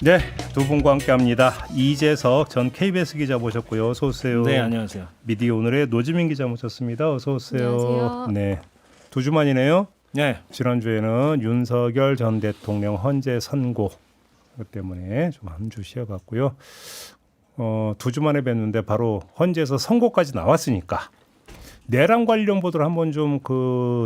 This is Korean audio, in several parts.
네, 두 분과 함께합니다. 이재석 전 KBS 기자 모셨고요. 어서 오세요. 네, 안녕하세요. 미디어 오늘의 노지민 기자 모셨습니다. 어서 오세요. 안녕하세요. 네, 2주 만이네요. 네, 지난주에는 윤석열 전 대통령 헌재 선고 때문에 좀 한 주 쉬어갔고요. 2주 만에 뵀는데 바로 헌재에서 선고까지 나왔으니까 내란 관련 보도를 한번 좀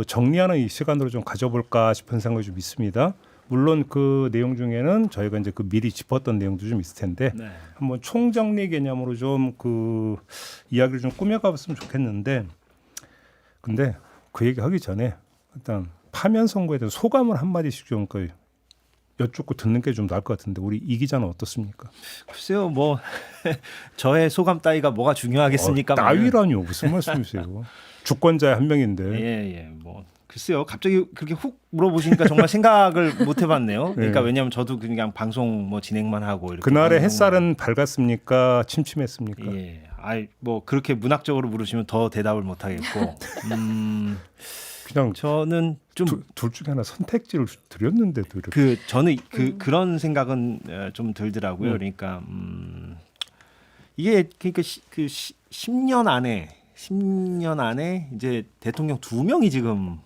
정리하는 이 시간으로 좀 가져볼까 싶은 생각이 좀 있습니다. 물론 그 내용 중에는 저희가 이제 미리 짚었던 내용도 좀 있을 텐데 네. 한번 총정리 개념으로 좀 이야기를 좀 꾸며가봤으면 좋겠는데, 근데 그 얘기 하기 전에 일단 파면 선고에 대해서 소감을 한 마디씩 좀 여쭙고 듣는 게 좀 나을 것 같은데 우리 이 기자는 어떻습니까? 글쎄요, 뭐 저의 소감 따위가 뭐가 중요하겠습니까? 따위라뇨, 무슨 말씀이세요? 주권자의 한 명인데. 예, 뭐 글쎄요, 갑자기 그렇게 훅 물어보시니까 정말 생각을 못 해봤네요. 그러니까 네. 왜냐하면 저도 그냥 방송 뭐 진행만 하고 이렇게 그날의 방송만- 햇살은 밝았습니까? 침침했습니까? 예, 뭐 그렇게 문학적으로 물으시면 더 대답을 못 하겠고, 그냥 저는 좀 둘 중에 하나 선택지를 드렸는데도 이렇게. 저는 그런 생각은 좀 들더라고요. 그러니까 이게 그러니까 10년 안에 이제 대통령 2명이 지금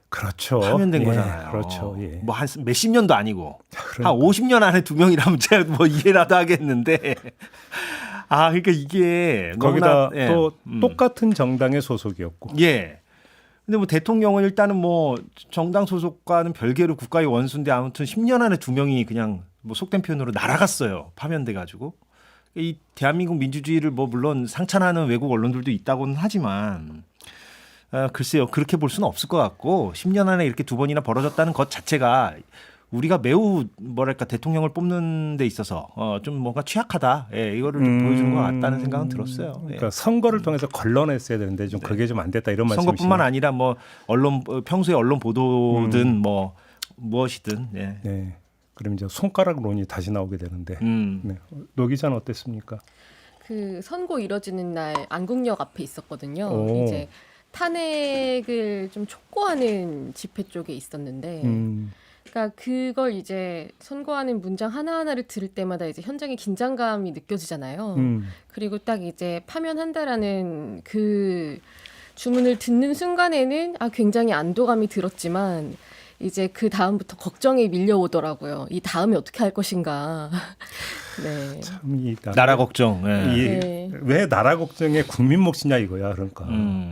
그렇죠. 파면된 예, 거잖아요. 그렇죠. 예. 뭐 한 몇십 년도 아니고 그러니까. 한 50년 안에 2명이라면 제가 뭐 이해라도 하겠는데 그러니까 이게 거기다 너무나, 또 똑같은 정당의 소속이었고. 예. 근데 뭐 대통령은 일단은 뭐 정당 소속과는 별개로 국가의 원수인데 아무튼 10년 안에 2명이 그냥 뭐 속된 표현으로 날아갔어요. 파면돼 가지고. 이 대한민국 민주주의를 뭐 물론 상찬하는 외국 언론들도 있다고는 하지만 글쎄요. 그렇게 볼 수는 없을 것 같고 10년 안에 이렇게 2번이나 벌어졌다는 것 자체가 우리가 매우 뭐랄까 대통령을 뽑는 데 있어서 좀 뭔가 취약하다. 예, 이거를 좀 보여주는 것 같다는 생각은 들었어요. 예. 그러니까 선거를 통해서 걸러냈어야 되는데 좀 그게 좀 안 됐다 이런 말씀이시죠. 선거뿐만 아니라 뭐 평소에 언론 보도든 뭐 무엇이든. 예. 네. 그럼 이제 손가락론이 다시 나오게 되는데. 네. 노 기자는 어땠습니까? 그 선고 이뤄지는 날 안국역 앞에 있었거든요. 오. 이제 탄핵을 좀 촉구하는 집회 쪽에 있었는데, 그러니까 그걸 이제 선고하는 문장 하나하나를 들을 때마다 이제 현장의 긴장감이 느껴지잖아요. 그리고 딱 이제 파면한다라는 그 주문을 듣는 순간에는 굉장히 안도감이 들었지만 이제 그 다음부터 걱정이 밀려오더라고요. 이 다음에 어떻게 할 것인가. 네. 참 이 나라 걱정. 예. 네. 왜 나라 걱정에 국민 몫이냐 이거야. 그러니까.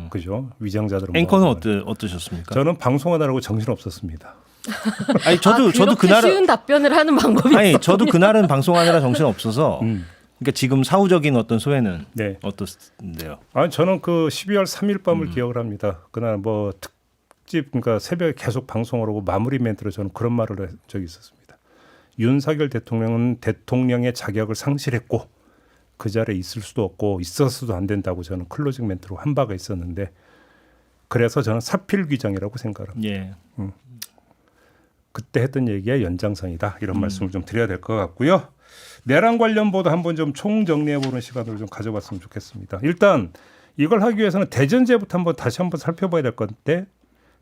그죠? 위장자들은 앵커는 뭐. 어떠셨습니까? 저는 방송하느라고 정신 없었습니다. 아니 저도 그렇게 그날은 쉬운 답변을 하는 방법이 있어요. 저도 그날은 방송하느라 정신 없어서. 그러니까 지금 사후적인 어떤 소회는 네. 어떻는데요? 저는 그 12월 3일 밤을 기억을 합니다. 그날 뭐 특집 그러니까 새벽에 계속 방송을 하고 마무리 멘트로 저는 그런 말을 한 적이 있었습니다. 윤석열 대통령은 대통령의 자격을 상실했고 그 자리에 있을 수도 없고 있었어도 안 된다고 저는 클로징 멘트로 한 바가 있었는데, 그래서 저는 사필 규정이라고 생각을 합니다. 예. 그때 했던 얘기의 연장선이다 이런 말씀을 좀 드려야 될 것 같고요. 내란 관련 보도 한번 좀 총정리해보는 시간을 좀 가져봤으면 좋겠습니다. 일단 이걸 하기 위해서는 대전제부터 다시 한번 살펴봐야 될 건데,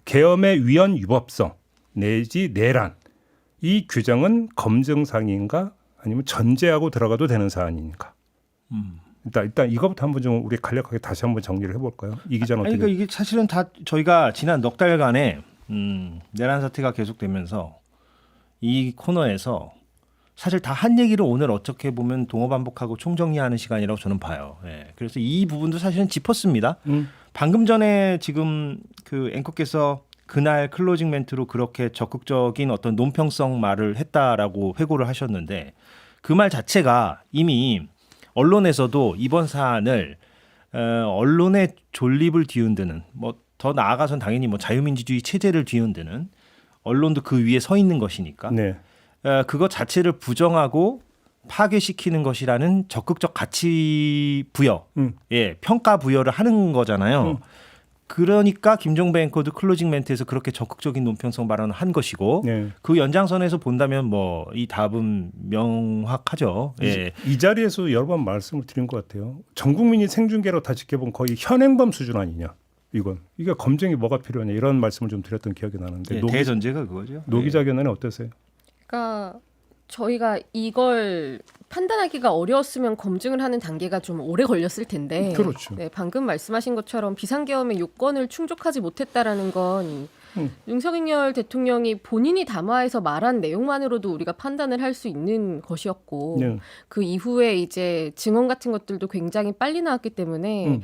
계엄의 위헌 위법성 내지 내란, 이 규정은 검증 사항인가 아니면 전제하고 들어가도 되는 사안인가? 일단 이거부터 한번 좀 우리 간략하게 다시 한번 정리를 해볼까요? 이 기자는 어떻게? 그러니까 이게 사실은 다 저희가 지난 넉 달간에 내란 사태가 계속되면서 이 코너에서 사실 다 한 얘기를 오늘 어떻게 보면 동어반복하고 총정리하는 시간이라고 저는 봐요. 예. 그래서 이 부분도 사실은 짚었습니다. 방금 전에 지금 그 앵커께서 그날 클로징 멘트로 그렇게 적극적인 어떤 논평성 말을 했다라고 회고를 하셨는데, 그 말 자체가 이미 언론에서도 이번 사안을 언론의 존립을 뒤흔드는, 뭐 더 나아가선 당연히 뭐 자유민주주의 체제를 뒤흔드는, 언론도 그 위에 서 있는 것이니까 네. 그것 자체를 부정하고 파괴시키는 것이라는 적극적 가치 부여, 평가 부여를 하는 거잖아요. 그러니까 김종배 앵커도 클로징 멘트에서 그렇게 적극적인 논평성 발언을 한 것이고, 네. 그 연장선에서 본다면 뭐 이 답은 명확하죠. 예. 이 자리에서 여러 번 말씀을 드린 것 같아요. 전 국민이 생중계로 다 지켜본 거의 현행범 수준 아니냐. 이게 검증이 뭐가 필요하냐 이런 말씀을 좀 드렸던 기억이 나는데 대전제가 그거죠. 노 기자 견해는 어떠세요? 그러니까 저희가 이걸 판단하기가 어려웠으면 검증을 하는 단계가 좀 오래 걸렸을 텐데 그렇죠. 네, 방금 말씀하신 것처럼 비상계엄의 요건을 충족하지 못했다라는 건 윤석열 대통령이 본인이 담화에서 말한 내용만으로도 우리가 판단을 할 수 있는 것이었고 네. 그 이후에 이제 증언 같은 것들도 굉장히 빨리 나왔기 때문에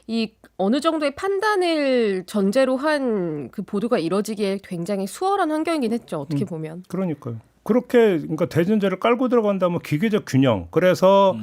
이 어느 정도의 판단을 전제로 한 그 보도가 이뤄지기에 굉장히 수월한 환경이긴 했죠. 어떻게 보면. 그러니까요. 그렇게 그러니까 대전제를 깔고 들어간다면 기계적 균형. 그래서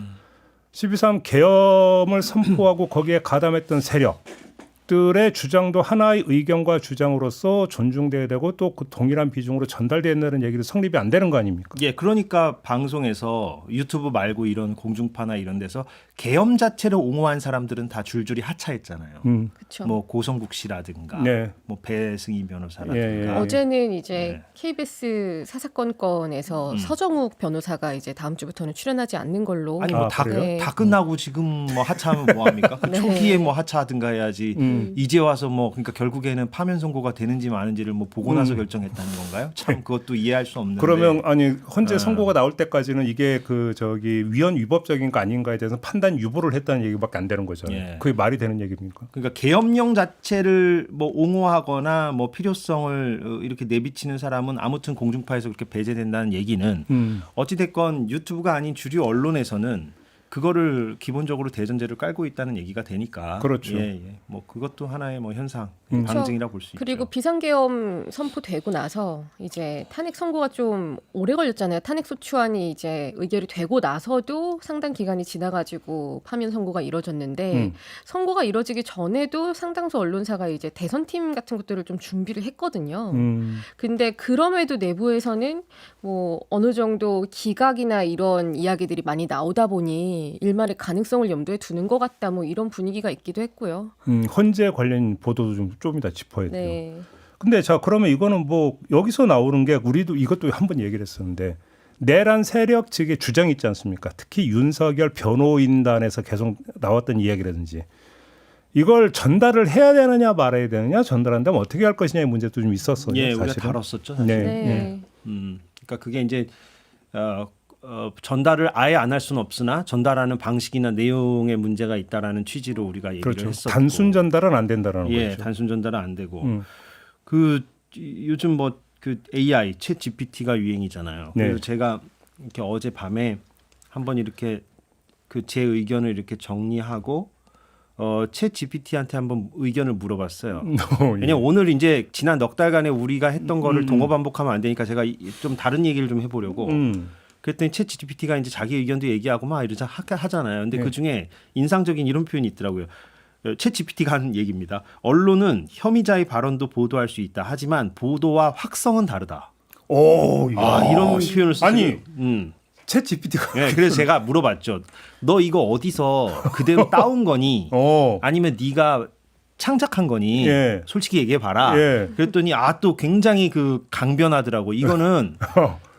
12.3 계엄을 선포하고 거기에 가담했던 세력들의 주장도 하나의 의견과 주장으로서 존중돼야 되고 또 그 동일한 비중으로 전달돼야 된다는 얘기도 성립이 안 되는 거 아닙니까? 예, 그러니까 방송에서 유튜브 말고 이런 공중파나 이런 데서 계엄 자체를 옹호한 사람들은 다 줄줄이 하차했잖아요. 그렇죠. 뭐 고성국 씨라든가, 네. 뭐 배승희 변호사라든가. 예, 예. 어제는 이제 네. KBS 사사건건에서 서정욱 변호사가 이제 다음 주부터는 출연하지 않는 걸로. 아니 뭐 다 그래요? 다 끝나고 지금 뭐 하차하면 뭐 합니까? 그 네. 초기에 뭐 하차하든가 해야지. 이제 와서 뭐 그러니까 결국에는 파면 선고가 되는지 마는지를 뭐 보고 나서 결정했다는 건가요? 참 그것도 이해할 수 없는데. 그러면 아니 헌재 선고가 나올 때까지는 이게 그 저기 위헌 위법적인 거 아닌가에 대해서 판단 유보를 했다는 얘기밖에 안 되는 거잖아요. 예. 그게 말이 되는 얘기입니까? 그러니까 계엄령 자체를 뭐 옹호하거나 뭐 필요성을 이렇게 내비치는 사람은 아무튼 공중파에서 그렇게 배제된다는 얘기는 어찌 됐건 유튜브가 아닌 주류 언론에서는 그거를 기본적으로 대전제를 깔고 있다는 얘기가 되니까. 그렇죠. 예, 예. 뭐 그것도 하나의 뭐 현상 그렇죠. 방증이라 볼 수 그리고 있죠. 비상계엄 선포되고 나서 이제 탄핵 선고가 좀 오래 걸렸잖아요. 탄핵 소추안이 이제 의결이 되고 나서도 상당 기간이 지나가지고 파면 선고가 이뤄졌는데 선고가 이뤄지기 전에도 상당수 언론사가 이제 대선팀 같은 것들을 좀 준비를 했거든요. 근데 그럼에도 내부에서는 뭐 어느 정도 기각이나 이런 이야기들이 많이 나오다 보니 일말의 가능성을 염두에 두는 것 같다. 뭐 이런 분위기가 있기도 했고요. 헌재 관련 보도도 좀 이따 짚어야 돼요. 네. 근데 자 그러면 이거는 뭐 여기서 나오는 게 우리도 이것도 한번 얘기를 했었는데 내란 세력 측의 주장이 있지 않습니까? 특히 윤석열 변호인단에서 계속 나왔던 이야기라든지 이걸 전달을 해야 되느냐 말아야 되느냐 전달한다면 어떻게 할 것이냐의 문제도 좀 있었어요. 예, 우리가 사실은. 다뤘었죠. 사실. 네. 네. 그러니까 그게 이제 전달을 아예 안 할 수는 없으나 전달하는 방식이나 내용에 문제가 있다라는 취지로 우리가 얘기를 그렇죠. 했었고. 단순 전달은 안 된다라는 예, 거죠. 단순 전달은 안 되고 그 요즘 뭐 그 AI 챗 GPT가 유행이잖아요. 네. 그래서 제가 이렇게 어제 밤에 한번 이렇게 그 제 의견을 이렇게 정리하고 챗 GPT한테 한번 의견을 물어봤어요. 예. 왜냐면 오늘 이제 지난 넉 달간에 우리가 했던 거를 동어 반복하면 안 되니까 제가 좀 다른 얘기를 좀 해보려고. 그랬더니 챗 GPT가 이제 자기 의견도 얘기하고 막 이러자 하잖아요. 근데 네. 그 중에 인상적인 이런 표현이 있더라고요. 챗 GPT가 하는 얘기입니다. 언론은 혐의자의 발언도 보도할 수 있다. 하지만 보도와 확성은 다르다. 오, 이런 표현을 쓰죠. 아니 챗 GPT가 네, 그래서 제가 물어봤죠. 너 이거 어디서 그대로 따온 거니? 아니면 네가 창작한 거니? 예. 솔직히 얘기해 봐라. 예. 그랬더니 또 굉장히 그 강변하더라고. 이거는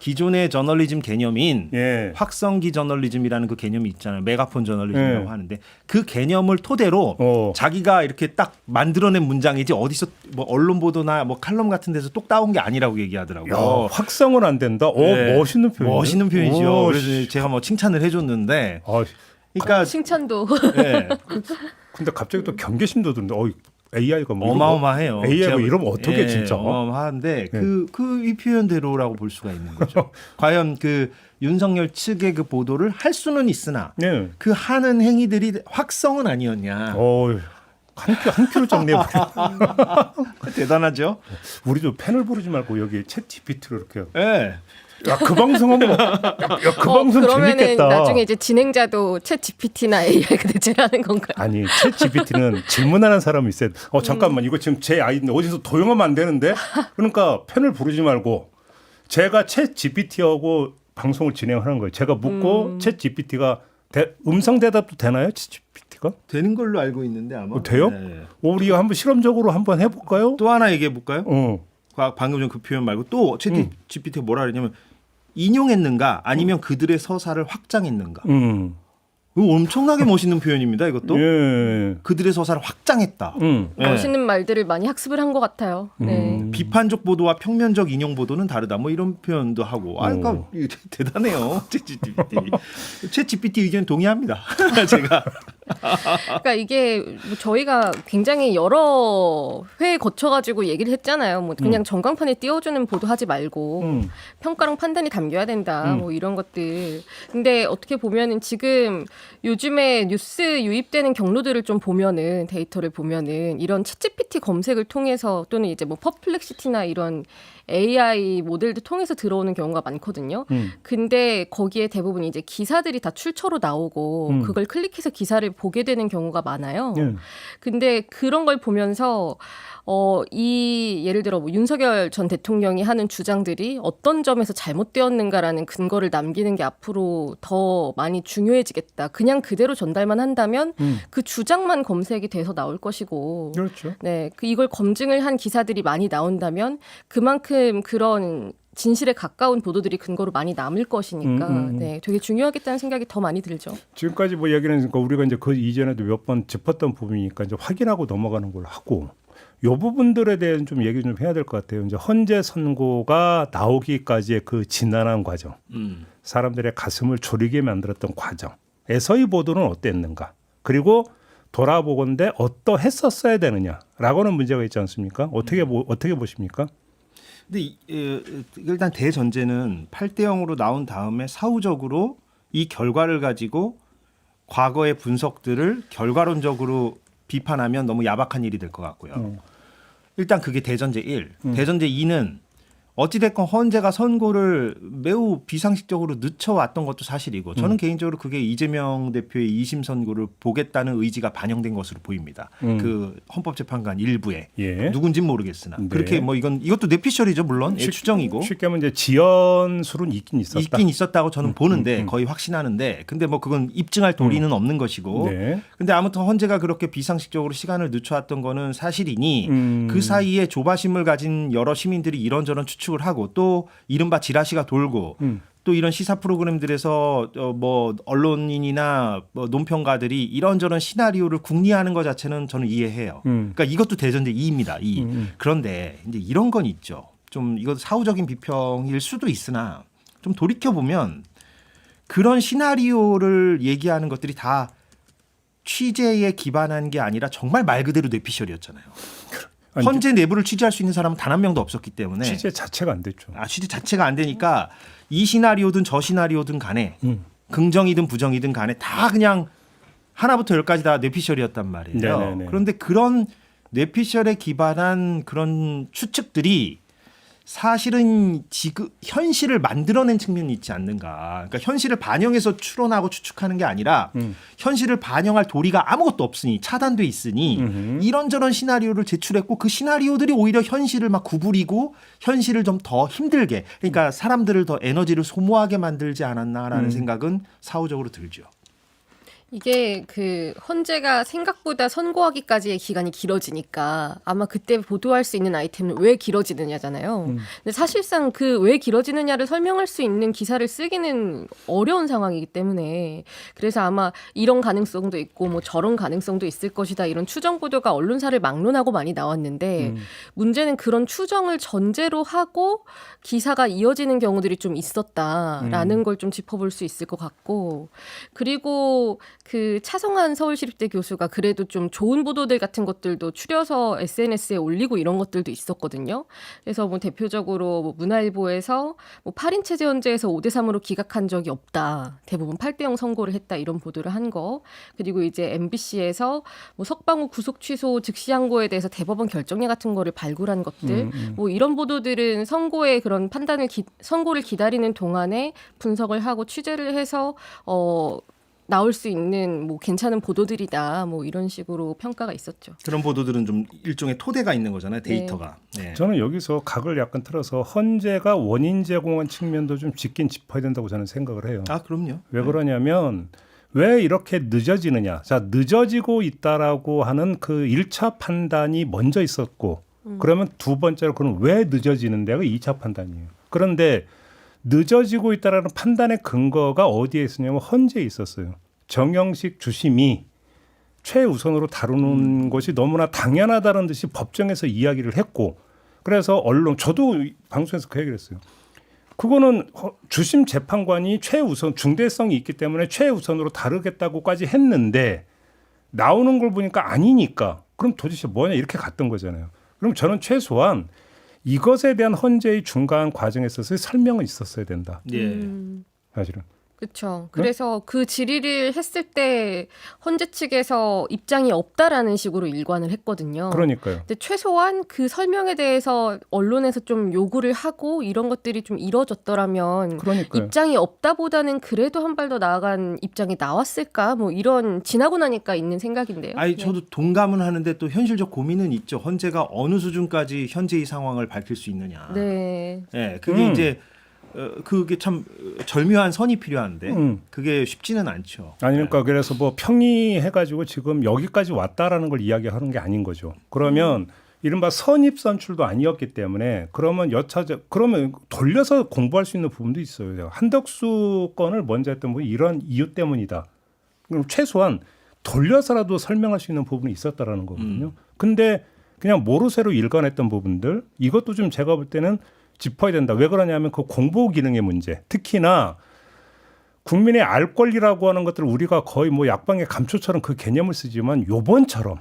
기존의 저널리즘 개념인 예. 확성기 저널리즘이라는 그 개념이 있잖아요. 메가폰 저널리즘이라고 예. 하는데 그 개념을 토대로 자기가 이렇게 딱 만들어낸 문장이지 어디서 뭐 언론 보도나 뭐 칼럼 같은 데서 똑 따온 게 아니라고 얘기하더라고요. 야, 확성은 안 된다. 네. 멋있는 표현. 멋있는 표현이죠. 그래서 제가 뭐 칭찬을 해줬는데, 그러니까 칭찬도 네, 근데 갑자기 또 경계심도 드는데, AI가 뭐 어마어마해요. AI가 제가- 이러면 어떻게 예, 진짜? 어마어마한데 예. 이 표현대로라고 볼 수가 있는 거죠. 과연 그 윤석열 측의 그 보도를 할 수는 있으나 네. 그 하는 행위들이 확성은 아니었냐. 한 큐를 정리해버려. 대단하죠. 우리도 펜을 부르지 말고 여기 챗 GPT로 이렇게. 예. 야, 그 방송 한번. 그 방송 그러면은 재밌겠다. 나중에 이제 진행자도 챗 GPT나 AI가 대체하는 건가요? 아니, 챗 GPT는 질문하는 사람이 있어야 돼. 잠깐만, 이거 지금 제 아이인데 어디서 도용하면 안 되는데? 그러니까 펜을 부르지 말고 제가 챗 GPT하고 방송을 진행하는 거예요. 제가 묻고 챗 GPT가 음성 대답도 되나요? 챗 GPT가? 되는 걸로 알고 있는데 아마. 돼요? 네. 우리 한번 실험적으로 한번 해볼까요? 또 하나 얘기해 볼까요? 방금 전 그 표현 말고 또 챗 GPT가 뭐라 그러냐면 인용했는가 아니면 그들의 서사를 확장했는가. 이거 엄청나게 멋있는 표현입니다. 이것도 예. 그들의 서사를 확장했다. 예. 멋있는 말들을 많이 학습을 한 것 같아요. 네. 비판적 보도와 평면적 인용 보도는 다르다. 뭐 이런 표현도 하고. 그러니까 대단해요. 챗 GPT 의견 동의합니다. 제가. 그러니까 이게 뭐 저희가 굉장히 여러 회 거쳐가지고 얘기를 했잖아요. 뭐 그냥 전광판에 띄워주는 보도하지 말고 평가랑 판단이 담겨야 된다. 뭐 이런 것들. 근데 어떻게 보면은 지금 요즘에 뉴스 유입되는 경로들을 좀 보면은 데이터를 보면은 이런 챗GPT 검색을 통해서 또는 이제 뭐 퍼플렉시티나 이런 AI 모델들 통해서 들어오는 경우가 많거든요. 근데 거기에 대부분 이제 기사들이 다 출처로 나오고 그걸 클릭해서 기사를 보게 되는 경우가 많아요. 근데 그런 걸 보면서 이 예를 들어 뭐 윤석열 전 대통령이 하는 주장들이 어떤 점에서 잘못되었는가라는 근거를 남기는 게 앞으로 더 많이 중요해지겠다. 그냥 그대로 전달만 한다면 그 주장만 검색이 돼서 나올 것이고, 그렇죠. 네, 이걸 검증을 한 기사들이 많이 나온다면 그만큼 그런 진실에 가까운 보도들이 근거로 많이 남을 것이니까 네, 되게 중요하겠다는 생각이 더 많이 들죠. 지금까지 뭐 얘기는 그러니까 우리가 이제 그 이전에도 몇 번 짚었던 부분이니까 이제 확인하고 넘어가는 걸 하고. 요 부분들에 대해서 좀 얘기 좀 해야 될 것 같아요. 이제 헌재 선고가 나오기까지의 그 지난한 과정, 사람들의 가슴을 졸이게 만들었던 과정에서의 보도는 어땠는가? 그리고 돌아보건대 어떠했었어야 되느냐라고는 문제가 있지 않습니까? 어떻게 보십니까? 근데 일단 대전제는 8대 0으로 나온 다음에 사후적으로 이 결과를 가지고 과거의 분석들을 결과론적으로 비판하면 너무 야박한 일이 될 것 같고요. 일단 그게 대전제 1. 대전제 2는 어찌됐건 헌재가 선고를 매우 비상식적으로 늦춰왔던 것도 사실이고 저는 개인적으로 그게 이재명 대표의 2심 선고를 보겠다는 의지가 반영된 것으로 보입니다. 그 헌법재판관 일부에 예. 누군진 모르겠으나 네. 그렇게 뭐 이것도 내피셜이죠 물론 추정이고 쉽게 하면 이제 지연술은 있긴 있었다. 있긴 있었다고 저는 보는데 거의 확신하는데 근데 뭐 그건 입증할 도리는 없는 것이고 네. 근데 아무튼 헌재가 그렇게 비상식적으로 시간을 늦춰왔던 거는 사실이니 그 사이에 조바심을 가진 여러 시민들이 이런저런 추측을 하고 또 이른바 지라시가 돌고 또 이런 시사 프로그램들에서 뭐 언론인이나 뭐 논평가들이 이런저런 시나리오를 궁리하는 것 자체는 저는 이해해요. 그러니까 이것도 대전제 2입니다. 2. 그런데 이제 이런 건 있죠. 좀 이것도 사후적인 비평일 수도 있으나 좀 돌이켜 보면 그런 시나리오를 얘기하는 것들이 다 취재에 기반한 게 아니라 정말 말 그대로 뇌피셜이었잖아요. 아니, 헌재 내부를 취재할 수 있는 사람은 단 한 명도 없었기 때문에 취재 자체가 안 됐죠. 취재 자체가 안 되니까 이 시나리오든 저 시나리오든 간에 긍정이든 부정이든 간에 다 그냥 하나부터 열까지 다 뇌피셜이었단 말이에요. 네네네. 그런데 그런 뇌피셜에 기반한 그런 추측들이 사실은 지금 현실을 만들어낸 측면이 있지 않는가. 그러니까 현실을 반영해서 추론하고 추측하는 게 아니라 현실을 반영할 도리가 아무것도 없으니 차단돼 있으니 이런저런 시나리오를 제출했고 그 시나리오들이 오히려 현실을 막 구부리고 현실을 좀 더 힘들게 그러니까 사람들을 더 에너지를 소모하게 만들지 않았나라는 생각은 사후적으로 들죠. 이게 그 헌재가 생각보다 선고하기까지의 기간이 길어지니까 아마 그때 보도할 수 있는 아이템은 왜 길어지느냐잖아요. 근데 사실상 그 왜 길어지느냐를 설명할 수 있는 기사를 쓰기는 어려운 상황이기 때문에 그래서 아마 이런 가능성도 있고 뭐 저런 가능성도 있을 것이다 이런 추정 보도가 언론사를 막론하고 많이 나왔는데 문제는 그런 추정을 전제로 하고 기사가 이어지는 경우들이 좀 있었다라는 걸 좀 짚어볼 수 있을 것 같고 그리고 그 차성한 서울시립대 교수가 그래도 좀 좋은 보도들 같은 것들도 추려서 SNS에 올리고 이런 것들도 있었거든요. 그래서 뭐 대표적으로 뭐 문화일보에서 뭐 8인 체제 헌재에서 5대3으로 기각한 적이 없다. 대부분 8대0 선고를 했다. 이런 보도를 한 거. 그리고 이제 MBC에서 뭐 석방후 구속 취소 즉시 항고에 대해서 대법원 결정례 같은 거를 발굴한 것들. 뭐 이런 보도들은 선고의 그런 판단을 선고를 기다리는 동안에 분석을 하고 취재를 해서 나올 수 있는 뭐 괜찮은 보도들이다. 뭐 이런 식으로 평가가 있었죠. 그런 보도들은 좀 일종의 토대가 있는 거잖아요. 데이터가. 네. 저는 여기서 각을 약간 틀어서 헌재가 원인 제공한 측면도 좀 짚긴 짚어야 된다고 저는 생각을 해요. 그럼요. 왜 그러냐면 왜 이렇게 늦어지느냐. 자, 늦어지고 있다라고 하는 그 1차 판단이 먼저 있었고 그러면 두 번째로 그럼 왜 늦어지는 데가 2차 판단이에요. 그런데 늦어지고 있다라는 판단의 근거가 어디에 있었냐면 헌재에 있었어요. 정영식 주심이 최우선으로 다루는 것이 너무나 당연하다는 듯이 법정에서 이야기를 했고 그래서 언론 저도 방송에서 그 얘기를 했어요. 그거는 주심 재판관이 최우선 중대성이 있기 때문에 최우선으로 다루겠다고까지 했는데 나오는 걸 보니까 아니니까 그럼 도대체 뭐냐 이렇게 갔던 거잖아요. 그럼 저는 최소한 이것에 대한 헌재의 중간 과정에 있어서 설명은 있었어야 된다. 예. 사실은. 그렇죠. 그래서 그 질의를 했을 때 헌재 측에서 입장이 없다라는 식으로 일관을 했거든요. 그러니까요. 근데 최소한 그 설명에 대해서 언론에서 좀 요구를 하고 이런 것들이 좀 이뤄졌더라면 그러니까요. 입장이 없다보다는 그래도 한 발 더 나아간 입장이 나왔을까? 뭐 이런 지나고 나니까 있는 생각인데요. 아니 네. 저도 동감은 하는데 또 현실적 고민은 있죠. 헌재가 어느 수준까지 현재의 상황을 밝힐 수 있느냐. 네. 예, 그게 이제 그게 참 절묘한 선이 필요한데 음. 그게 쉽지는 않죠. 아니 그러니까 그래서 뭐 평의해가지고 지금 여기까지 왔다라는 걸 이야기하는 게 아닌 거죠. 그러면 이른바 선입 선출도 아니었기 때문에 그러면 그러면 돌려서 공부할 수 있는 부분도 있어요. 한덕수 건을 먼저 했던 분이 이런 이유 때문이다. 그럼 최소한 돌려서라도 설명할 수 있는 부분이 있었다라는 거거든요. 근데 그냥 모르쇠로 일관했던 부분들 이것도 좀 제가 볼 때는 짚어야 된다. 왜 그러냐면 그 공보 기능의 문제. 특히나 국민의 알 권리라고 하는 것들을 우리가 거의 뭐 약방의 감초처럼 그 개념을 쓰지만 요번처럼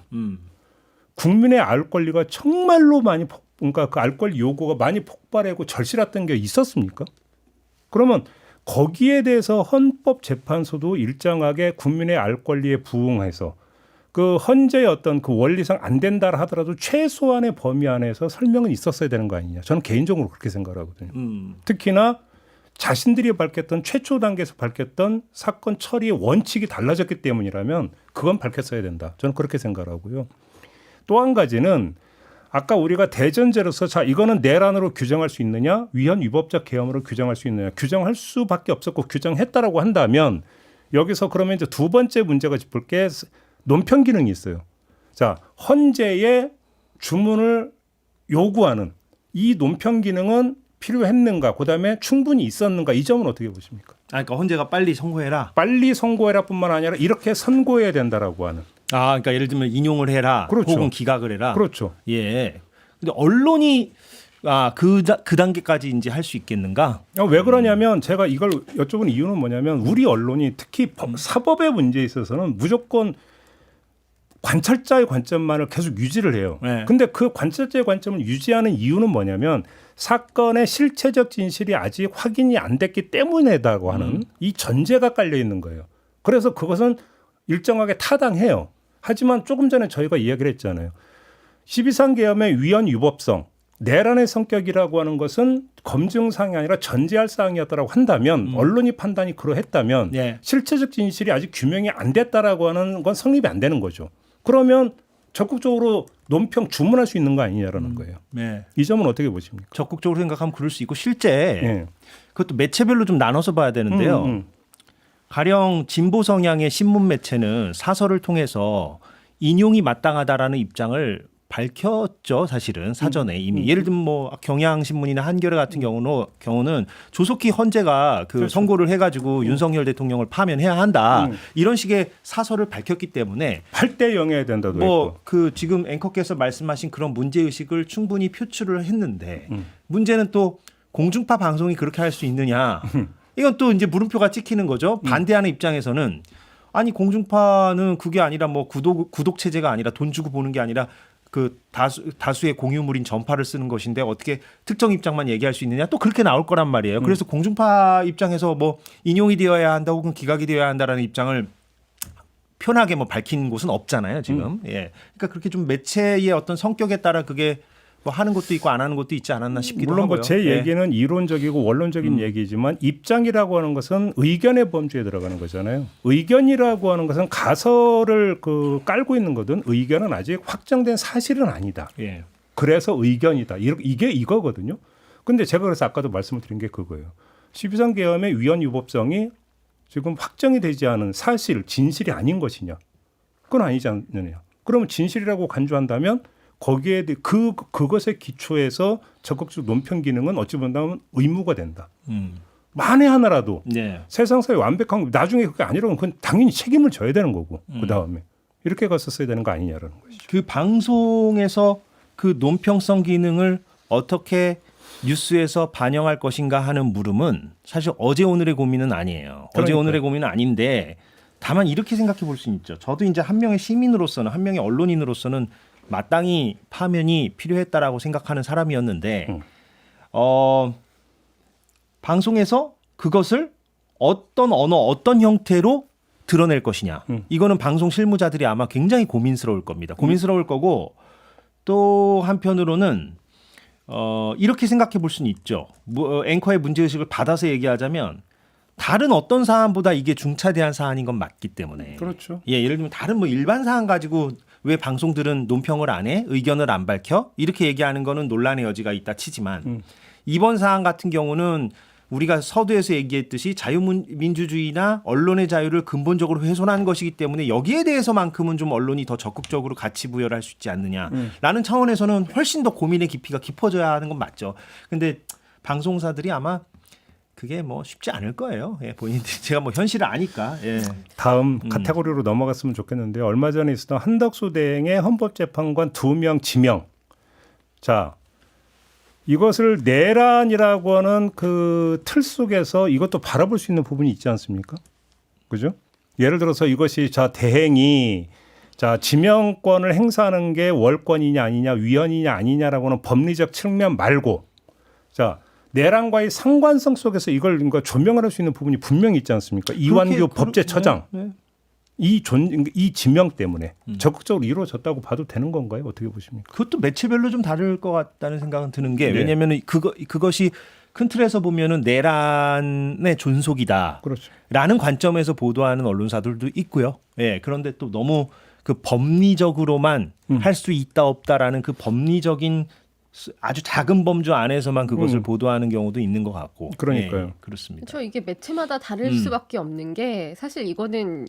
국민의 알 권리가 정말로 많이 그러니까 그 알 권리 요구가 많이 폭발하고 절실했던 게 있었습니까? 그러면 거기에 대해서 헌법재판소도 일정하게 국민의 알 권리에 부응해서 그 헌재의 어떤 그 원리상 안 된다 하더라도 최소한의 범위 안에서 설명은 있었어야 되는 거 아니냐. 저는 개인적으로 그렇게 생각하거든요. 특히나 자신들이 밝혔던 최초 단계에서 밝혔던 사건 처리의 원칙이 달라졌기 때문이라면 그건 밝혔어야 된다. 저는 그렇게 생각하고요. 또 한 가지는 아까 우리가 대전제로서 자 이거는 내란으로 규정할 수 있느냐 위헌 위법적 계엄으로 규정할 수 있느냐 규정할 수밖에 없었고 규정했다라고 한다면 여기서 그러면 이제 두 번째 문제가 짚을 게 논평 기능이 있어요. 자, 헌재의 주문을 요구하는 이 논평 기능은 필요했는가? 그다음에 충분히 있었는가? 이 점은 어떻게 보십니까? 그러니까 헌재가 빨리 선고해라. 빨리 선고해라뿐만 아니라 이렇게 선고해야 된다라고 하는. 그러니까 예를 들면 인용을 해라. 그렇죠. 혹은 기각을 해라. 그렇죠. 예. 근데 언론이 그 단계까지 이제 할 수 있겠는가? 왜 그러냐면 제가 이걸 여쭤본 이유는 뭐냐면 우리 언론이 특히 사법의 문제에 있어서는 무조건 관찰자의 관점만을 계속 유지를 해요. 네. 근데 그 관찰자의 관점을 유지하는 이유는 뭐냐면 사건의 실체적 진실이 아직 확인이 안 됐기 때문이라고 하는 이 전제가 깔려 있는 거예요. 그래서 그것은 일정하게 타당해요. 하지만 조금 전에 저희가 이야기를 했잖아요. 12.3 계엄의 위헌 위법성, 내란의 성격이라고 하는 것은 검증사항이 아니라 전제할 사항이었다고 한다면 언론이 판단이 그러했다면 네. 실체적 진실이 아직 규명이 안 됐다라고 하는 건 성립이 안 되는 거죠. 그러면 적극적으로 논평 주문할 수 있는 거 아니냐라는 거예요. 네. 이 점은 어떻게 보십니까? 적극적으로 생각하면 그럴 수 있고 실제 예. 그것도 매체별로 좀 나눠서 봐야 되는데요. 가령 진보 성향의 신문 매체는 사설을 통해서 인용이 마땅하다라는 입장을 밝혔죠. 사실은 사전에 이미. 예를 들면 뭐 경향신문이나 한겨레 같은 경우는 조속히 헌재가 그 그렇죠. 선고를 해가지고 윤석열 대통령을 파면해야 한다. 이런 식의 사설을 밝혔기 때문에 8대 0해야 된다도 뭐 했고. 그 지금 앵커께서 말씀하신 그런 문제 의식을 충분히 표출을 했는데 문제는 또 공중파 방송이 그렇게 할 수 있느냐? 이건 또 이제 물음표가 찍히는 거죠. 반대하는 입장에서는 아니 공중파는 그게 아니라 뭐 구독 체제가 아니라 돈 주고 보는 게 아니라 그 다수의 공유물인 전파를 쓰는 것인데 어떻게 특정 입장만 얘기할 수 있느냐 또 그렇게 나올 거란 말이에요. 그래서 공중파 입장에서 뭐 인용이 되어야 한다 혹은 기각이 되어야 한다라는 입장을 편하게 뭐 밝힌 곳은 없잖아요 지금. 예, 그러니까 그렇게 좀 매체의 어떤 성격에 따라 그게 뭐 하는 것도 있고 안 하는 것도 있지 않았나 싶기도 물론 하고요. 뭐 제 예. 얘기는 이론적이고 원론적인 얘기지만 입장이라고 하는 것은 의견의 범주에 들어가는 거잖아요. 의견이라고 하는 것은 가설을 그 깔고 있는 거든 의견은 아직 확정된 사실은 아니다. 예. 그래서 의견이다. 이게 이거거든요. 근데 제가 그래서 아까도 말씀을 드린 게 그거예요. 12.3 계엄의 위헌 위법성이 지금 확정이 되지 않은 사실, 진실이 아닌 것이냐. 그건 아니지 않느냐. 그러면 진실이라고 간주한다면 거기에 대해 그것에 기초해서 적극적 논평 기능은 어찌 보면 의무가 된다. 만에 하나라도 네. 세상사에 완벽한 거 나중에 그게 아니라면 그건 당연히 책임을 져야 되는 거고 그 다음에 이렇게 갔었어야 되는 거 아니냐라는 것이죠. 그 방송에서 그 논평성 기능을 어떻게 뉴스에서 반영할 것인가 하는 물음은 사실 어제 오늘의 고민은 아니에요. 어제 그러니까요. 오늘의 고민은 아닌데 다만 이렇게 생각해 볼 수 있죠. 저도 이제 한 명의 시민으로서는 한 명의 언론인으로서는 마땅히 파면이 필요했다라고 생각하는 사람이었는데 방송에서 그것을 어떤 언어 어떤 형태로 드러낼 것이냐. 이거는 방송 실무자들이 아마 굉장히 고민스러울 겁니다. 고민스러울 거고 또 한편으로는 이렇게 생각해 볼 수는 있죠. 앵커의 문제의식을 받아서 얘기하자면 다른 어떤 사안보다 이게 중차대한 사안인 건 맞기 때문에. 그렇죠. 예, 예를 들면 다른 뭐 일반 사안 가지고 왜 방송들은 논평을 안 해? 의견을 안 밝혀? 이렇게 얘기하는 거는 논란의 여지가 있다 치지만 이번 사안 같은 경우는 우리가 서두에서 얘기했듯이 자유민주주의나 언론의 자유를 근본적으로 훼손한 것이기 때문에 여기에 대해서만큼은 좀 언론이 더 적극적으로 가치 부여를 할 수 있지 않느냐라는 차원에서는 훨씬 더 고민의 깊이가 깊어져야 하는 건 맞죠. 근데 방송사들이 아마 그게 뭐 쉽지 않을 거예요. 예, 본인들이 제가 뭐 현실을 아니까. 예. 다음 카테고리로 넘어갔으면 좋겠는데요. 얼마 전에 있었던 한덕수 대행의 헌법재판관 2명 지명. 자, 이것을 내란이라고 하는 그 틀 속에서 이것도 바라볼 수 있는 부분이 있지 않습니까? 그죠? 예를 들어서 이것이 자 대행이 자 지명권을 행사하는 게 월권이냐 아니냐 위헌이냐 아니냐라고는 법리적 측면 말고 자 내란과의 상관성 속에서 이걸 그러니까 조명을 할 수 있는 부분이 분명히 있지 않습니까? 이완규 법제처장 네. 이 지명 때문에 적극적으로 이루어졌다고 봐도 되는 건가요? 어떻게 보십니까? 그것도 매체별로 좀 다를 것 같다는 생각은 드는 게 네. 왜냐하면 그것이 큰 틀에서 보면은 내란의 존속이다. 그렇죠. 라는 관점에서 보도하는 언론사들도 있고요. 예. 그런데 또 너무 그 법리적으로만 할 수 있다 없다라는 그 법리적인 아주 작은 범주 안에서만 그것을 보도하는 경우도 있는 것 같고. 그러니까요. 예, 그렇습니다. 저 이게 매체마다 다를 수밖에 없는 게 사실 이거는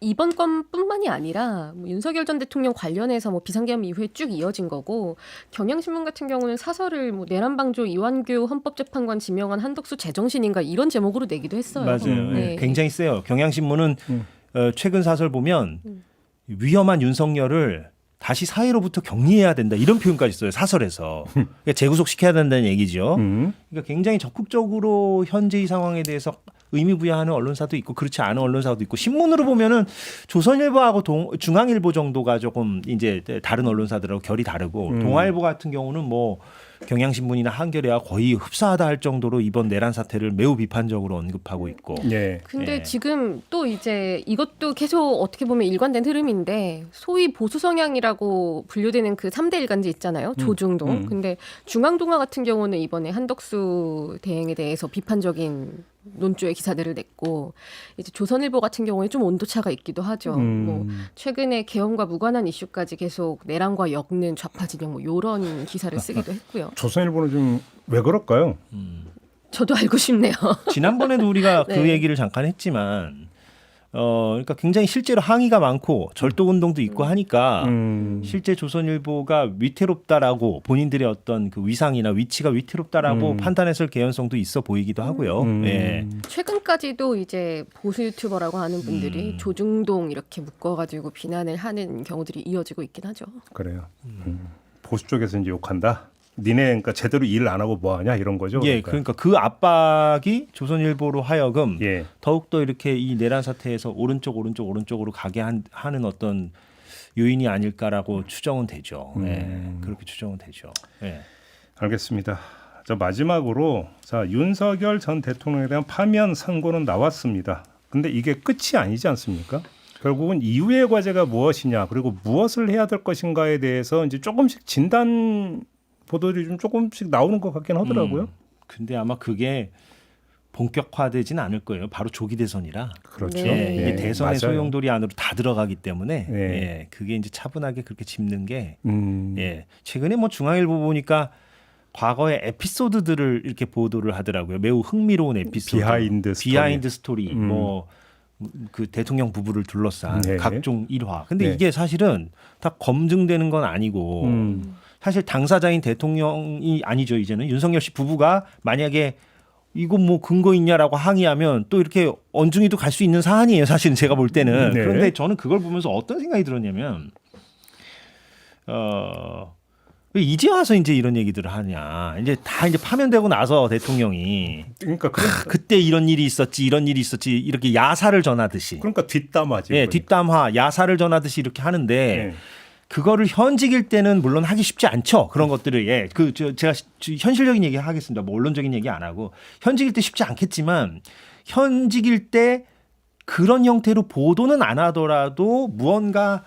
이번 건뿐만이 아니라 뭐 윤석열 전 대통령 관련해서 뭐 비상계엄 이후에 쭉 이어진 거고 경향신문 같은 경우는 사설을 뭐 내란방조 이완규 헌법재판관 지명한 한덕수 제정신인가 이런 제목으로 내기도 했어요. 맞아요. 네. 굉장히 세요. 경향신문은 최근 사설 보면 위험한 윤석열을 다시 사회로부터 격리해야 된다 이런 표현까지 써요. 사설에서. 그러니까 재구속시켜야 된다는 얘기죠. 그러니까 굉장히 적극적으로 현재의 상황에 대해서 의미 부여하는 언론사도 있고 그렇지 않은 언론사도 있고 신문으로 보면은 조선일보하고 중앙일보 정도가 조금 이제 다른 언론사들하고 결이 다르고 동아일보 같은 경우는 뭐 경향신문이나 한겨레와 거의 흡사하다 할 정도로 이번 내란 사태를 매우 비판적으로 언급하고 있고. 예. 근데 예. 지금 또 이제 이것도 계속 어떻게 보면 일관된 흐름인데 소위 보수 성향이라고 분류되는 그 3대 일간지 있잖아요. 조중동. 근데 중앙동아 같은 경우는 이번에 한덕수 대행에 대해서 비판적인 논조의 기사들을 냈고 이제 조선일보 같은 경우에 좀 온도차가 있기도 하죠. 뭐 최근에 계엄과 무관한 이슈까지 계속 내란과 엮는 좌파 진영 뭐 이런 기사를 쓰기도 했고요. 조선일보는 좀 왜 그럴까요? 저도 알고 싶네요. 지난번에도 우리가 그 네. 얘기를 잠깐 했지만 그러니까 굉장히 실제로 항의가 많고 절도 운동도 있고 하니까 실제 조선일보가 위태롭다라고 본인들의 어떤 그 위상이나 위치가 위태롭다라고 판단했을 개연성도 있어 보이기도 하고요. 예. 최근까지도 이제 보수 유튜버라고 하는 분들이 조중동 이렇게 묶어가지고 비난을 하는 경우들이 이어지고 있긴 하죠. 그래요. 보수 쪽에서 이제 욕한다. 니네 그러니까 제대로 일을 안 하고 뭐 하냐 이런 거죠. 예, 그러니까 그 압박이 조선일보로 하여금 예. 더욱더 이렇게 이 내란 사태에서 오른쪽으로 가게 하는 어떤 요인이 아닐까라고 추정은 되죠. 예, 그렇게 추정은 되죠. 예. 알겠습니다. 자 마지막으로 자 윤석열 전 대통령에 대한 파면 선고는 나왔습니다. 근데 이게 끝이 아니지 않습니까? 결국은 이후의 과제가 무엇이냐 그리고 무엇을 해야 될 것인가에 대해서 이제 조금씩 진단 보도들이 좀 조금씩 나오는 것 같긴 하더라고요. 근데 아마 그게 본격화되진 않을 거예요. 바로 조기 대선이라. 그렇죠. 네. 이게 대선의 맞아요. 소용돌이 안으로 다 들어가기 때문에 네. 예, 그게 이제 차분하게 그렇게 짚는 게 예. 최근에 뭐 중앙일보 보니까 과거의 에피소드들을 이렇게 보도를 하더라고요. 매우 흥미로운 에피소드, 비하인드 스토리, 뭐 그 대통령 부부를 둘러싼 네. 각종 일화. 근데 네. 이게 사실은 다 검증되는 건 아니고 사실 당사자인 대통령이 아니죠. 이제는 윤석열 씨 부부가 만약에 이거 뭐 근거 있냐라고 항의하면 또 이렇게 언중이도 갈 수 있는 사안이에요. 사실은 제가 볼 때는. 네. 그런데 저는 그걸 보면서 어떤 생각이 들었냐면 왜 이제 와서 이제 이런 얘기들을 하냐. 이제 다 이제 파면되고 나서 대통령이 그러니까 그때 이런 일이 있었지 이렇게 야사를 전하듯이. 그러니까 뒷담화지. 예, 그러니까. 뒷담화, 야사를 전하듯이 이렇게 하는데 네. 그거를 현직일 때는 물론 하기 쉽지 않죠. 그런 것들을 예, 제가 현실적인 얘기 하겠습니다. 뭐 언론적인 얘기 안 하고 현직일 때 쉽지 않겠지만 현직일 때 그런 형태로 보도는 안 하더라도 무언가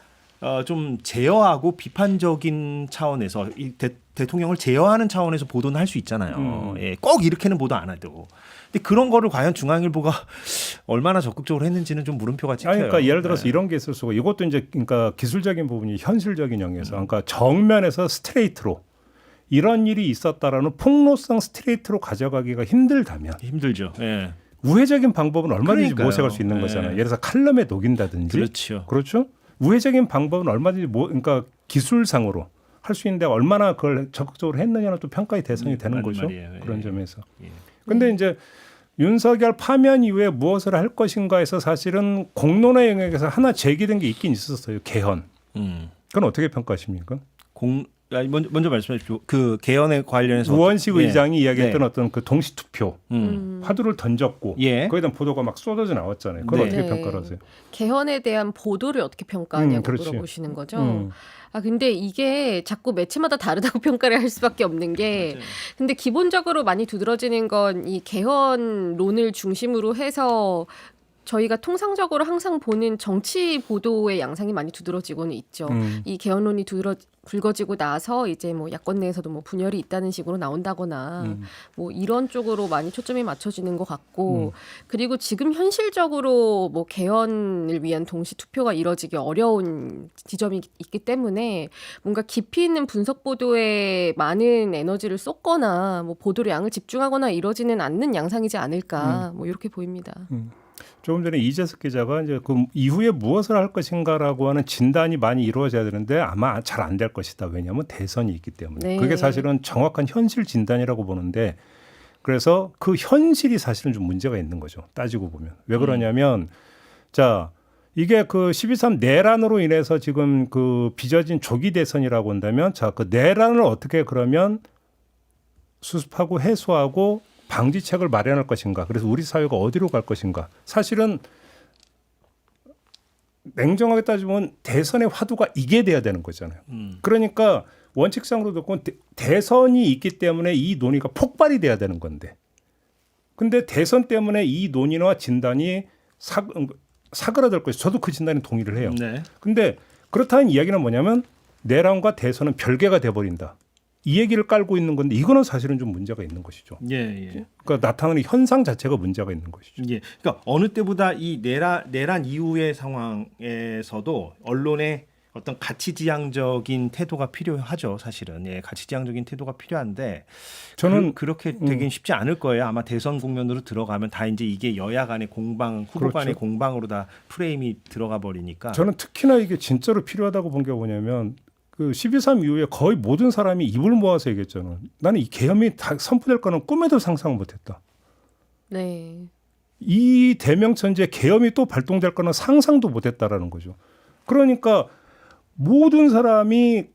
좀 제어하고 비판적인 차원에서 이 대통령을 제어하는 차원에서 보도는 할 수 있잖아요. 예, 꼭 이렇게는 보도 안 해도. 근데 그런 거를 과연 중앙일보가 얼마나 적극적으로 했는지는 좀 물음표가 찍혀요. 그러니까 예를 들어서 네. 이런 게 있을 수가 이것도 이제 그러니까 기술적인 부분이 현실적인 영역에서 그러니까 정면에서 스트레이트로 이런 일이 있었다라는 폭로성 스트레이트로 가져가기가 힘들다면 힘들죠. 예. 우회적인 방법은 얼마든지 그러니까요. 모색할 수 있는 네. 거잖아요. 예를 들어서 칼럼에 녹인다든지 그렇죠. 그렇죠? 우회적인 방법은 얼마든지 그러니까 기술상으로 할 수 있는데 얼마나 그걸 적극적으로 했느냐는 또 평가의 대상이 되는 맞는 거죠. 말이에요. 그런 예. 점에서. 예. 근데 이제 윤석열 파면 이후에 무엇을 할 것인가에서 사실은 공론의 영역에서 하나 제기된 게 있긴 있었어요. 개헌. 그건 어떻게 평가하십니까? 먼저 말씀해 주십시오. 그 개헌에 관련해서 우원식 예. 의장이 이야기했던 네. 어떤 그 동시 투표 화두를 던졌고 예. 거기에 대한 보도가 막 쏟아져 나왔잖아요. 그건 네. 어떻게 네. 평가를 하세요? 개헌에 대한 보도를 어떻게 평가하냐고 그렇지. 물어보시는 거죠. 아 근데 이게 자꾸 매체마다 다르다고 평가를 할 수밖에 없는 게 근데 기본적으로 많이 두드러지는 건 이 개헌론을 중심으로 해서 저희가 통상적으로 항상 보는 정치 보도의 양상이 많이 두드러지고는 있죠. 이 개헌론이 불거지고 나서 이제 뭐 야권 내에서도 뭐 분열이 있다는 식으로 나온다거나 뭐 이런 쪽으로 많이 초점이 맞춰지는 것 같고 그리고 지금 현실적으로 뭐 개헌을 위한 동시 투표가 이뤄지기 어려운 지점이 있기 때문에 뭔가 깊이 있는 분석 보도에 많은 에너지를 쏟거나 뭐 보도의 양을 집중하거나 이러지는 않는 양상이지 않을까 뭐 이렇게 보입니다. 조금 전에 이재석 기자가 이제 그 이후에 무엇을 할 것인가라고 하는 진단이 많이 이루어져야 되는데 아마 잘 안 될 것이다. 왜냐하면 대선이 있기 때문에. 네. 그게 사실은 정확한 현실 진단이라고 보는데 그래서 그 현실이 사실은 좀 문제가 있는 거죠. 따지고 보면. 왜 그러냐면 자 이게 그 12.3 내란으로 인해서 지금 그 빚어진 조기 대선이라고 한다면 자 그 내란을 어떻게 그러면 수습하고 해소하고 방지책을 마련할 것인가. 그래서 우리 사회가 어디로 갈 것인가. 사실은 냉정하게 따지면 대선의 화두가 이게 돼야 되는 거잖아요. 그러니까 원칙상으로 듣고 대선이 있기 때문에 이 논의가 폭발이 돼야 되는 건데. 근데 대선 때문에 이 논의와 진단이 사그라들 것이 저도 그 진단에 동의를 해요. 네. 근데 그렇다는 이야기는 뭐냐면 내란과 대선은 별개가 돼버린다. 이 얘기를 깔고 있는 건데 이거는 사실은 좀 문제가 있는 것이죠. 예, 예. 그러니까 나타나는 현상 자체가 문제가 있는 것이죠. 예. 그러니까 어느 때보다 이 내란 이후의 상황에서도 언론의 어떤 가치지향적인 태도가 필요하죠. 사실은 예, 가치지향적인 태도가 필요한데 저는 그렇게 되긴 쉽지 않을 거예요. 아마 대선 국면으로 들어가면 다 이제 이게 여야 간의 공방, 후보 그렇죠. 간의 공방으로 다 프레임이 들어가 버리니까. 저는 특히나 이게 진짜로 필요하다고 본 게 뭐냐면 그 12.3 이후에 거의 모든 사람이 입을 모아서 얘기했잖아요. 나는 이 계엄이 다 선포될 거는 꿈에도 상상 못했다. 네. 이 대명천지에 계엄이 또 발동될 거는 상상도 못했다라는 거죠. 그러니까 모든 사람이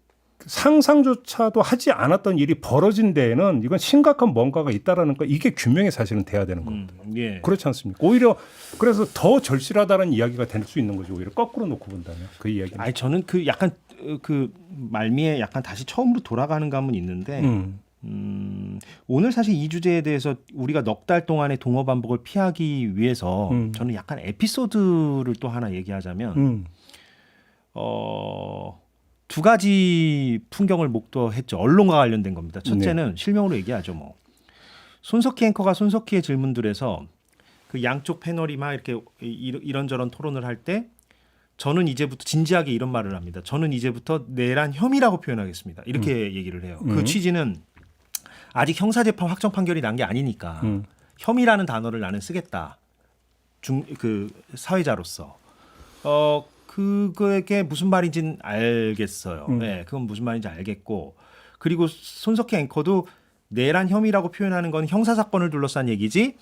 상상조차도 하지 않았던 일이 벌어진 데에는 이건 심각한 뭔가가 있다라는 거 이게 규명이 사실은 돼야 되는 겁니다. 예. 그렇지 않습니까? 오히려 그래서 더 절실하다는 이야기가 될 수 있는 거죠. 오히려 거꾸로 놓고 본다면 그 이야기는. 아니 저는 그 약간 그 말미에 약간 다시 처음으로 돌아가는 감은 있는데 오늘 사실 이 주제에 대해서 우리가 넉 달 동안의 동어 반복을 피하기 위해서 저는 약간 에피소드를 또 하나 얘기하자면 두 가지 풍경을 목도했죠. 언론과 관련된 겁니다. 첫째는 실명으로 얘기하죠. 뭐 손석희 앵커가 손석희의 질문들에서 그 양쪽 패널이 막 이렇게 이런저런 토론을 할 때 저는 이제부터 진지하게 이런 말을 합니다. 저는 이제부터 내란 혐의라고 표현하겠습니다. 이렇게 얘기를 해요. 그 취지는 아직 형사재판 확정 판결이 난 게 아니니까 혐의라는 단어를 나는 쓰겠다. 그 사회자로서 그게 무슨 말인지는 알겠어요. 네, 그건 무슨 말인지 알겠고 그리고 손석희 앵커도 내란 혐의라고 표현하는 건 형사 사건을 둘러싼 얘기지.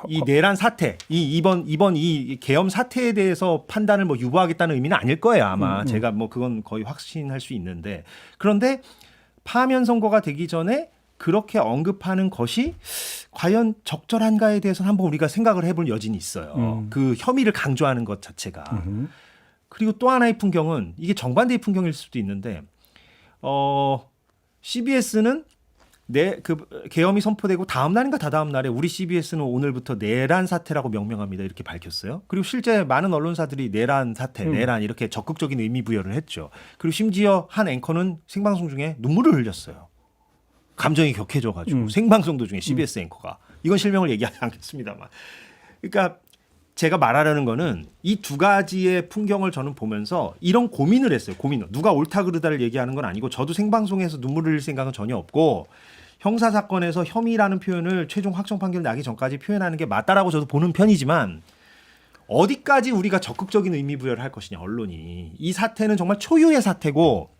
이 내란 사태, 이번 이 계엄 사태에 대해서 판단을 뭐 유보하겠다는 의미는 아닐 거예요 아마. 제가 뭐 그건 거의 확신할 수 있는데, 그런데 파면 선고가 되기 전에 그렇게 언급하는 것이 과연 적절한가에 대해서는 한번 우리가 생각을 해볼 여진이 있어요. 그 혐의를 강조하는 것 자체가. 그리고 또 하나의 풍경은 이게 정반대의 풍경일 수도 있는데, CBS는 그 계엄이 선포되고 다음 날인가 다다음 날에 우리 CBS는 오늘부터 내란 사태라고 명명합니다 이렇게 밝혔어요. 그리고 실제 많은 언론사들이 내란 사태, 내란 이렇게 적극적인 의미 부여를 했죠. 그리고 심지어 한 앵커는 생방송 중에 눈물을 흘렸어요. 감정이 격해져가지고 생방송 도중에 CBS 앵커가, 이건 실명을 얘기하지 않겠습니다만, 그러니까 제가 말하려는 거는 이 두 가지의 풍경을 저는 보면서 이런 고민을 했어요. 고민을. 누가 옳다 그르다를 얘기하는 건 아니고, 저도 생방송에서 눈물을 흘릴 생각은 전혀 없고, 형사사건에서 혐의라는 표현을 최종 확정 판결 나기 전까지 표현하는 게 맞다라고 저도 보는 편이지만, 어디까지 우리가 적극적인 의미 부여를 할 것이냐, 언론이. 이 사태는 정말 초유의 사태고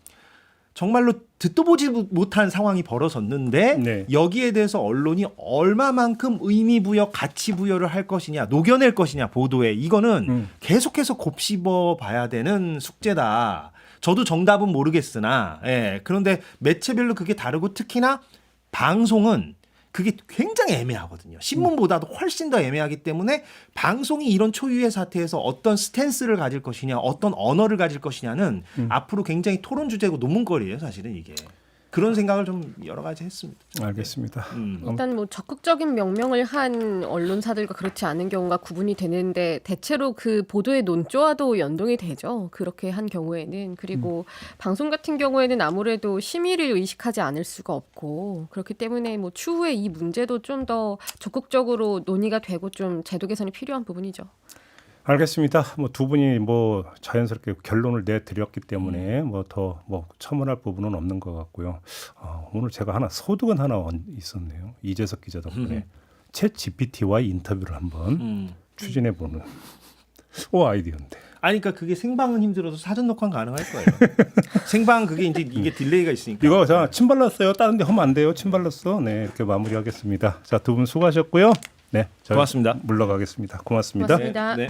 정말로 듣도 보지 못한 상황이 벌어졌는데, 네. 여기에 대해서 언론이 얼마만큼 의미 부여, 가치 부여를 할 것이냐, 녹여낼 것이냐, 보도에, 이거는 계속해서 곱씹어 봐야 되는 숙제다. 저도 정답은 모르겠으나, 그런데 매체별로 그게 다르고, 특히나 방송은 그게 굉장히 애매하거든요. 신문보다도 훨씬 더 애매하기 때문에 방송이 이런 초유의 사태에서 어떤 스탠스를 가질 것이냐, 어떤 언어를 가질 것이냐는 앞으로 굉장히 토론 주제고 논문거리예요, 사실은 이게. 그런 생각을 좀 여러 가지 했습니다. 알겠습니다. 일단 뭐 적극적인 명명을 한 언론사들과 그렇지 않은 경우가 구분이 되는데, 대체로 그 보도의 논조와도 연동이 되죠. 그렇게 한 경우에는. 그리고 방송 같은 경우에는 아무래도 심의를 의식하지 않을 수가 없고, 그렇기 때문에 뭐 추후에 이 문제도 좀 더 적극적으로 논의가 되고 좀 제도 개선이 필요한 부분이죠. 알겠습니다. 뭐 두 분이 뭐 자연스럽게 결론을 내드렸기 때문에 뭐 더 뭐 첨언할 부분은 없는 것 같고요. 오늘 제가 소득은 하나 있었네요. 이재석 기자 덕분에 챗 GPT와의 인터뷰를 한번 추진해보는 아이디어인데. 아니, 그러니까 그게 생방은 힘들어서 사전 녹화는 가능할 거예요. 생방 그게 이제 이게 딜레이가 있으니까. 이거 자 침 발랐어요. 다른 데 하면 안 돼요. 침 발랐어. 네, 이렇게 마무리하겠습니다. 자, 두 분 수고하셨고요. 네, 저희 고맙습니다. 물러가겠습니다. 고맙습니다. 고맙습니다. 네.